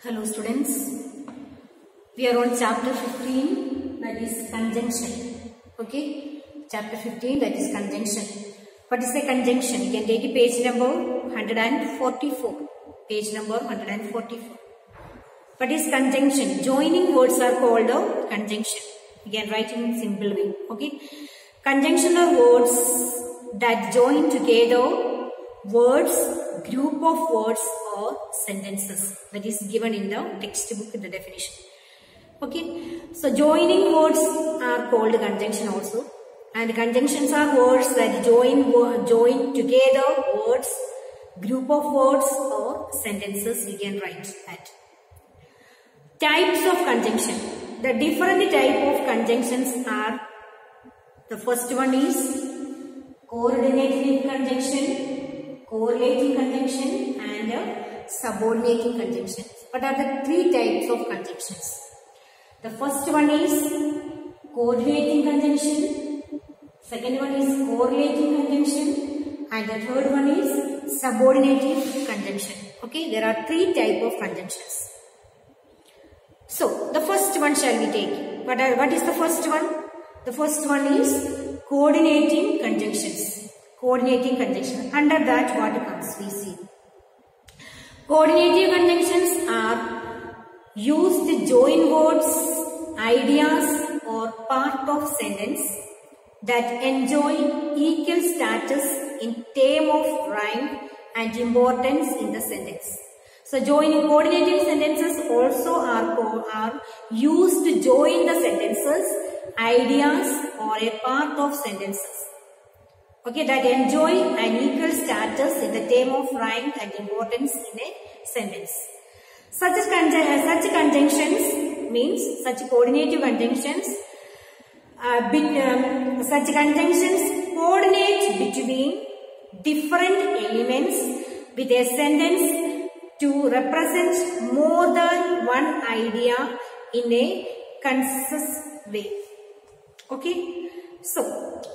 Hello students, we are on chapter 15, that is conjunction. Okay, chapter 15, that is conjunction. What is a conjunction? You can take page number 144. Page number 144. What is conjunction? Joining words are called a conjunction. You can write in simple way. Okay, conjunction are words that join together words, group of words or sentences. That is given in the textbook in the definition. Okay, so joining words are called conjunction also, and conjunctions are words that join together words, group of words or sentences. We can write that. Types of conjunction. The different type of conjunctions are: the first one is coordinating conjunction, correlating conjunction and subordinating conjunction. What are the three types of conjunctions? The first one is coordinating conjunction, second one is correlating conjunction and the third one is subordinating conjunction. Okay, there are three types of conjunctions. So the first one shall we take? What is the first one? The first one is coordinating conjunctions. Coordinating conjunction. Under that what comes? We see. Coordinating conjunctions are used to join words, ideas or part of sentence that enjoy equal status in term of rank and importance in the sentence. So joining coordinating sentences also are used to join the sentences, ideas or a part of sentences. Okay, that enjoy an equal status in the term of rank and importance in a sentence. Such conjunctions means such coordinative conjunctions. Such conjunctions coordinate between different elements with a sentence to represent more than one idea in a consistent way. Okay. So,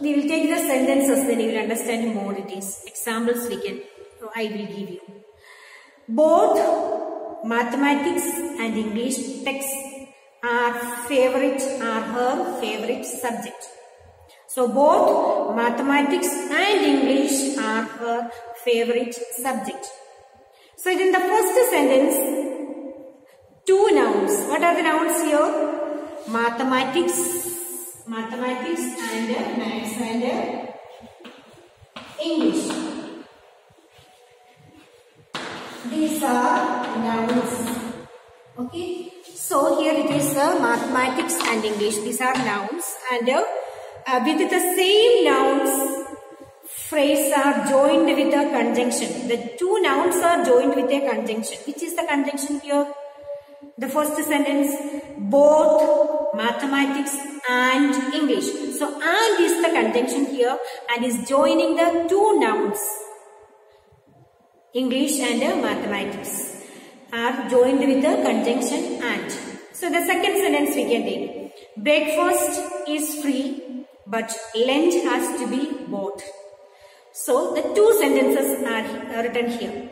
we will take the sentences, then you will understand more it is. Examples I will give you. Both mathematics and English texts are her favorite subject. So, both mathematics and English are her favorite subject. So, in the first sentence, two nouns. What are the nouns here? Mathematics and maths and English. These are nouns. Okay. So here it is mathematics and English. These are nouns, and with the same nouns, phrases are joined with a conjunction. The two nouns are joined with a conjunction. Which is the conjunction here? The first sentence, both mathematics and English. So, and is the conjunction here and is joining the two nouns. English and mathematics are joined with the conjunction and. So, the second sentence we can take. Breakfast is free but lunch has to be bought. So, the two sentences are written here.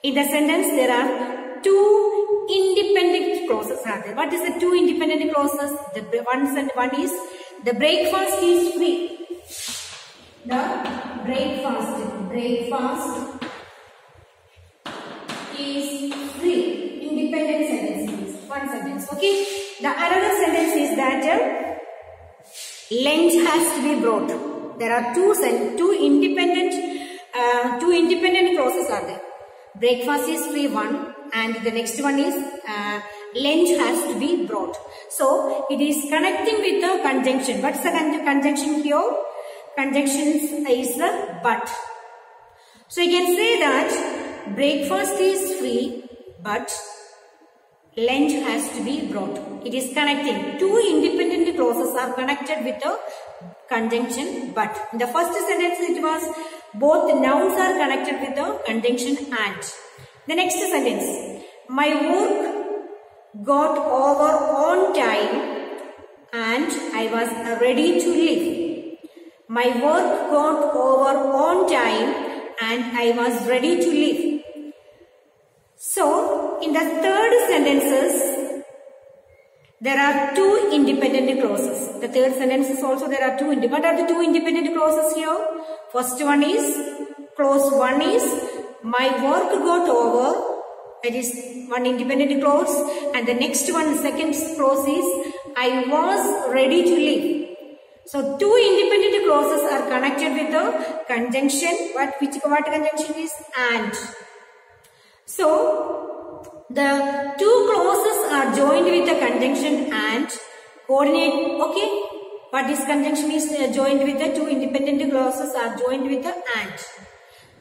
In the sentence there are two independent clauses are there. What is the two independent clauses? One is the breakfast is free. The breakfast is free. Independent sentence. One sentence. Okay. The another sentence is that lunch has to be brought. There are two independent clauses are there. Breakfast is free one, and the next one is lunch has to be brought. So it is connecting with the conjunction. What's the conjunction here? Conjunction is the but. So you can say that breakfast is free but lunch has to be brought. It is connecting. Two independent clauses are connected with the conjunction but. In the first sentence it was both the nouns are connected with the conjunction and. The next sentence, my work got over on time and I was ready to leave. My work got over on time and I was ready to leave. So, in the third sentences, there are two independent clauses. The third sentence is also there are two independent. What are the two independent clauses here? First one is, clause 1 is, my work got over. That is one independent clause. And the next one, second clause is, I was ready to leave. So two independent clauses are connected with the conjunction. What conjunction is? And. So the two clauses are joined with the conjunction and. Coordinate. Okay. What this conjunction is joined with the two independent clauses are joined with the and.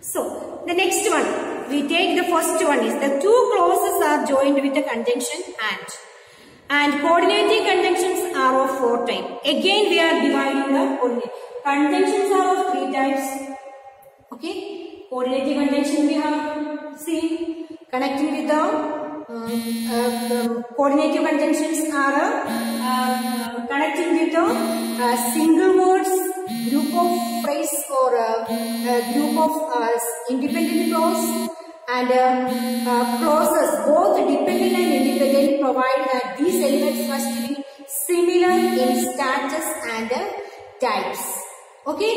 So the next one, we take the first one is the two clauses are joined with the conjunction and coordinating conjunctions are of 4 types. Again we are dividing the coordinate. Conjunctions are of 3 types. Okay, coordinating conjunction we have seen. Connecting with the coordinative conjunctions are connecting with the single words, group of phrase or group of independent clause, and clauses both dependent and independent provide that these elements must be similar in status and types. Okay.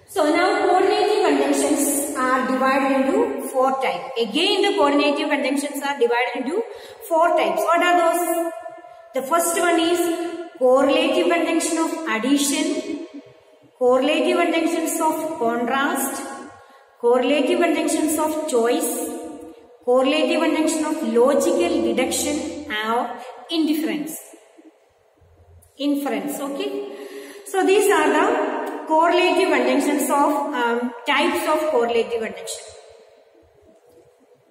So now coordinating conjunctions are divided into 4 types. Again the coordinative conjunctions are divided into 4 types. What are those? The first one is correlative conjunction of addition, correlative conjunctions of contrast, correlative conjunctions of choice, correlative conjunction of logical deduction or inference. Okay. So these are the correlative conjunctions of types of correlative conjunction.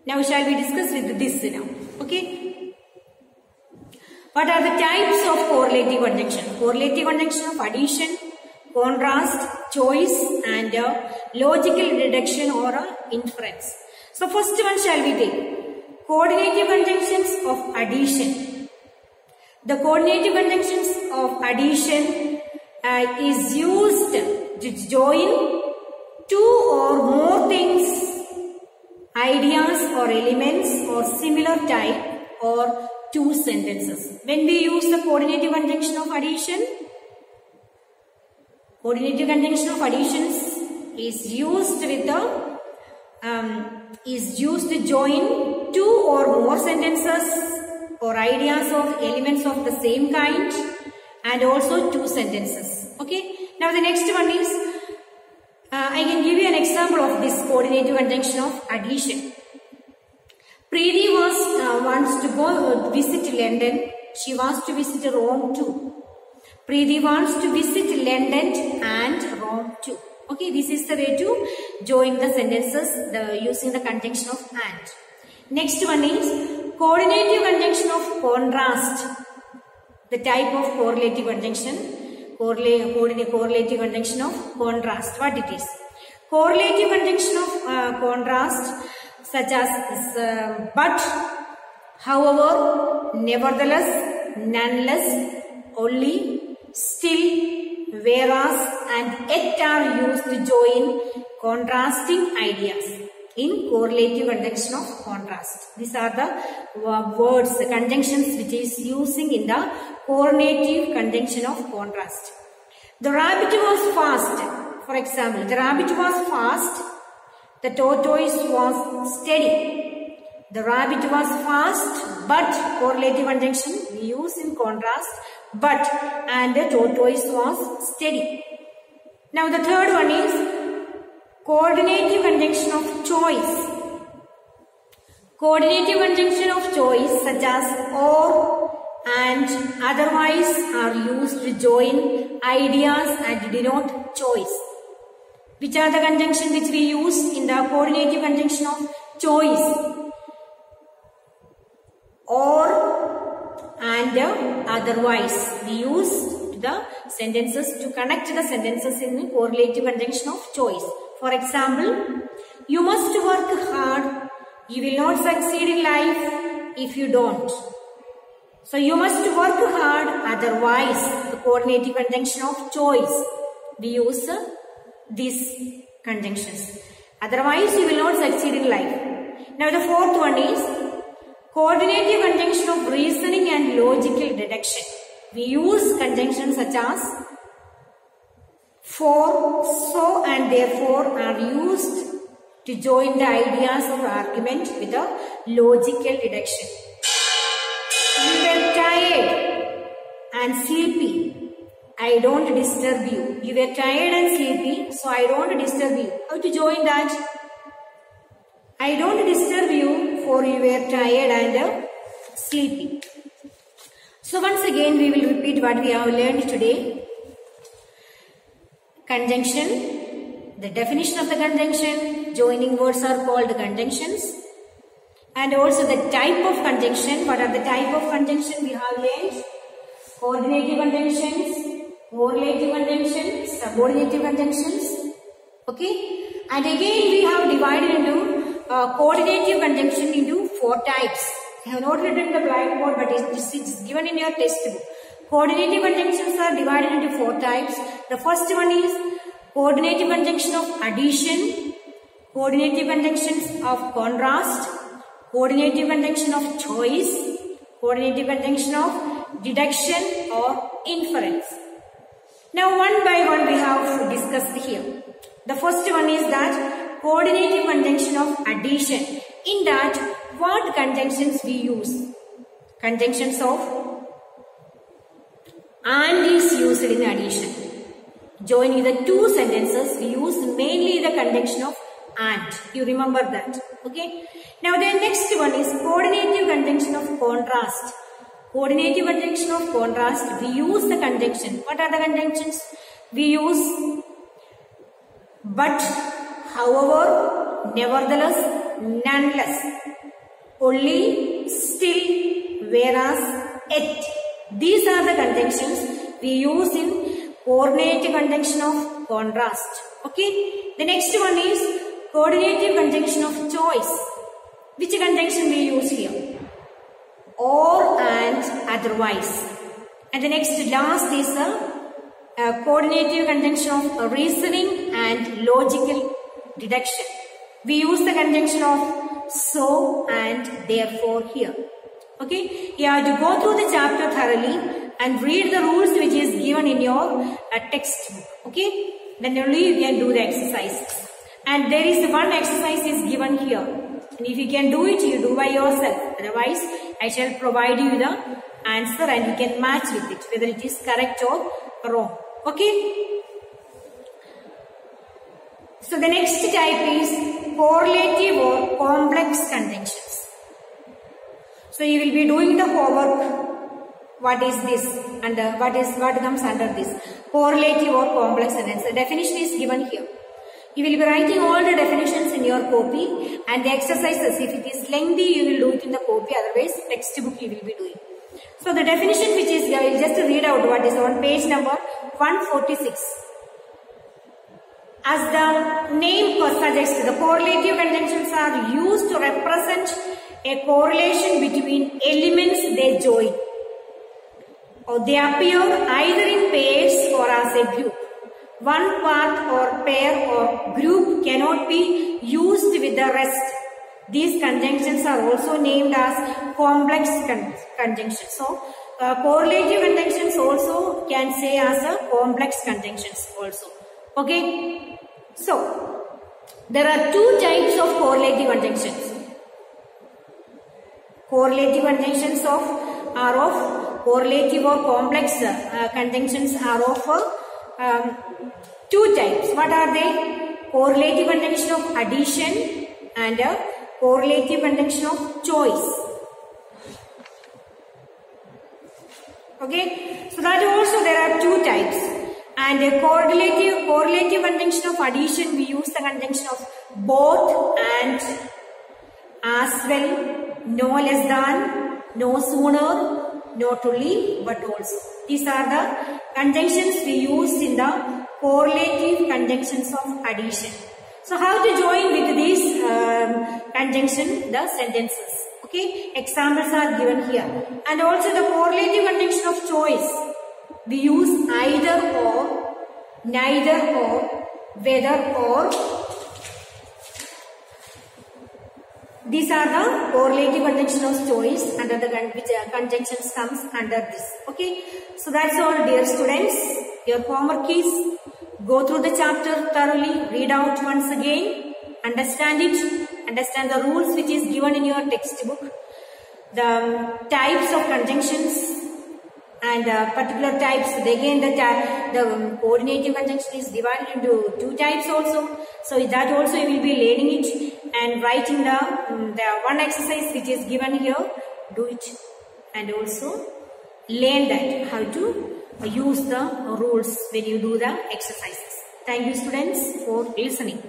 Now shall we discuss with this now? Okay. What are the types of correlative conjunction? Correlative conjunction of addition, contrast, choice and logical deduction or inference. So first one shall we take? Coordinative conjunctions of addition. The coordinative conjunctions of addition is used to join two or more things, ideas or elements or similar type or two sentences. When we use the coordinative conjunction of addition, coordinative conjunction of additions is used with the is used to join two or more sentences or ideas of elements of the same kind and also two sentences. Okay. Now the next one is, I can give you an example of this coordinative conjunction of addition. Preeti wants to go visit London. She wants to visit Rome too. Preeti wants to visit London and Rome too. Okay, this is the way to join the sentences using the conjunction of and. Next one is coordinative conjunction of contrast. The type of correlative conjunction, correlative conjunction of contrast. What it is? Correlative conjunction of contrast, such as but, however, nevertheless, nonetheless, only, still, whereas and yet are used to join contrasting ideas in correlative conjunction of contrast. These are the words, the conjunctions which is using in the coordinative conjunction of contrast. The rabbit was fast. For example, the rabbit was fast. The tortoise was steady. The rabbit was fast, but correlative conjunction we use in contrast. But and the tortoise was steady. Now the third one is coordinative conjunction of choice. Coordinative conjunction of choice such as or and otherwise are used to join ideas and denote choice. Which are the conjunctions which we use in the coordinative conjunction of choice? Or and otherwise. We use the sentences to connect the sentences in the correlative conjunction of choice. For example, you must work hard. You will not succeed in life if you don't. So you must work hard, otherwise the coordinative conjunction of choice. We use these conjunctions. Otherwise you will not succeed in life. Now the fourth one is Coordinative conjunction of reasoning and logical deduction. We use conjunctions such as for, so and therefore are used to join the ideas of argument with a logical deduction. You were tired and sleepy. I don't disturb you. You were tired and sleepy, so I don't disturb you. How to join that? I don't disturb you for you were tired and sleepy. So once again we will repeat what we have learned today. Conjunction, the definition of the conjunction, joining words are called conjunctions, and also the type of conjunction. What are the type of conjunction we have learned? Coordinative conjunctions, correlative conjunctions, subordinative conjunctions. Okay, and again we have divided into coordinative conjunction into 4 types. I have not written the blackboard, but it is given in your textbook. Coordinative conjunctions are divided into 4 types. The first one is coordinative conjunction of addition, coordinative conjunctions of contrast, coordinative conjunction of choice, coordinative conjunction of deduction or inference. Now one by one we have discussed here. The first one is that coordinative conjunction of addition. In that, what conjunctions we use? Conjunctions of and is used in addition. Joining the 2 sentences, we use mainly the conjunction of and. You remember that. Okay. Now the next one is coordinative conjunction of contrast. Coordinative conjunction of contrast, we use the conjunction. What are the conjunctions? We use but, however, nevertheless, nonetheless, only, still, whereas, yet. These are the conjunctions we use in coordinative conjunction of contrast. Okay. The next one is coordinative conjunction of choice. Which conjunction we use here? Or and otherwise. And the next last is a coordinative conjunction of reasoning and logical deduction. We use the conjunction of so and therefore here. Okay, you have to go through the chapter thoroughly and read the rules which is given in your textbook. Okay, then only you can do the exercises. And there is one exercise is given here. And if you can do it, you do by yourself. Otherwise, I shall provide you the answer and you can match with it, whether it is correct or wrong. Okay. So the next type is correlative or complex conjunctions. So you will be doing the homework. What is this and what comes under this? Correlative or complex conjunctions. The definition is given here. You will be writing all the definitions in your copy and the exercises. If it is lengthy, you will do it in the copy. Otherwise, textbook you will be doing. So the definition which is, I will just read out what is on page number 146. As the name suggests, the correlative conjunctions are used to represent a correlation between elements they join. Or they appear either in pairs or as a group. One part or pair or group cannot be used with the rest. These conjunctions are also named as complex conjunctions. So, correlative conjunctions also can say as a complex conjunctions also. Okay. So, there are 2 types of correlative conjunctions. Correlative conjunctions are of correlative or complex conjunctions are of 2 types. What are they? Correlative conjunction of addition and a correlative conjunction of choice. Okay, so that also there are 2 types. And a correlative conjunction of addition, we use the conjunction of both and, as well, no less than, no sooner, not only but also. These are the conjunctions we use in the correlative conjunctions of addition. So how to join with these conjunction the sentences? Okay, examples are given here. And also the correlative conjunction of choice. We use either or, neither or, whether or. These are the correlative conjunction of choice under the which conjunctions comes under this. Okay. So that's all, dear students. Your homework is go through the chapter thoroughly, read out once again, understand it, understand the rules which is given in your textbook, the types of conjunctions and particular types. Again, the coordinative conjunction is divided into 2 types also. So that also you will be learning it and writing the one exercise which is given here. Do it and also learn that how to use the rules when you do the exercises. Thank you, students, for listening.